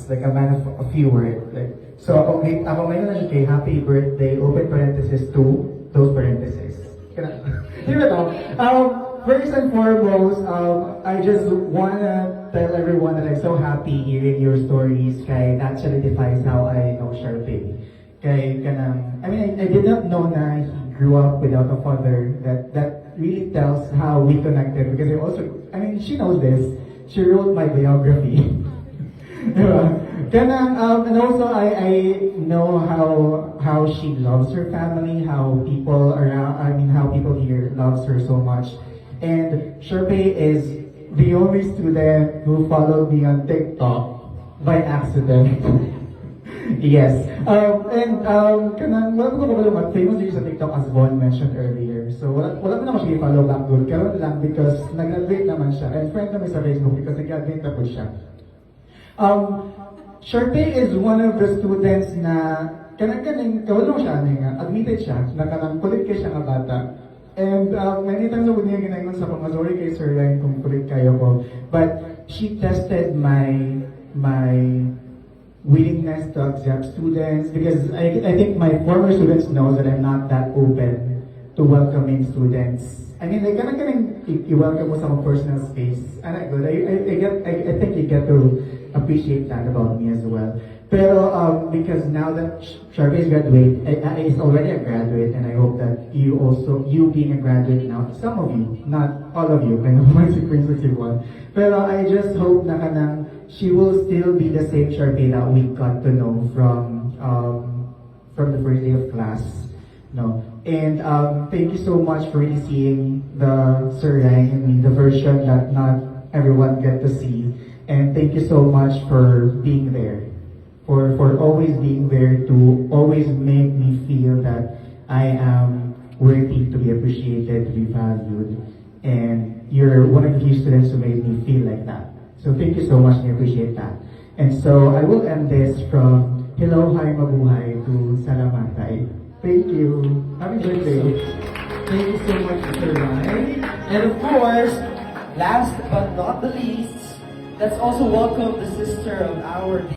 words, like a man of a few words. Like, so ako ngayon na siya kay happy birthday, open parenthesis to, close parenthesis. Di ba to? First and foremost, I just wanna tell everyone that I'm so happy hearing your stories kay that actually defines how I know Sharpay. Kay kanang, I mean, I did not know na he grew up without a father. That really tells how we connected because I mean, she knows this. She wrote my biography. Diba? Kanang, and also I know how she loves her family, how people here loves her so much. And Sharpay is the only student who followed me on TikTok by accident. Yes. Kanang, wala ko ba famous din sa TikTok as Von mentioned earlier. So, wala ko naman siya i-follow back doon. Karoon lang because nag-graduate naman siya. And friend naman sa Facebook because nag-graduate na po siya. Sharpay is one of the students na kanang kawalo siya, admitted siya, na kanang kulit kay siya nga bata. And many times I would niya ginayon sa kung sorry kay Sir Ryan kung kulit kayo ko. But she tested my willingness to accept students because I think my former students know that I'm not that open to welcoming students. I mean, like, kanang i-welcome mo sa akong personal space. And I think you get to appreciate that about me as well. Pero because now that Sharpay is is already a graduate, and I hope that you being a graduate now, some of you, not all of you, I know my experience is one. Pero I just hope na kanang she will still be the same Sharpay that we got to know from the first day of class. No. And thank you so much for really seeing the Sir Ryan in me, the version that not everyone get to see. And thank you so much for being there, for always being there to always make me feel that I am worthy to be appreciated, to be valued. And you're one of the few students who made me feel like that. So thank you so much, and I appreciate that. And so I will end this from hello, hi, mabuhay to salamatay. Thank you. Happy birthday. Thank you so much, Mr. Ryan. And of course, last but not the least, let's also welcome the sister of our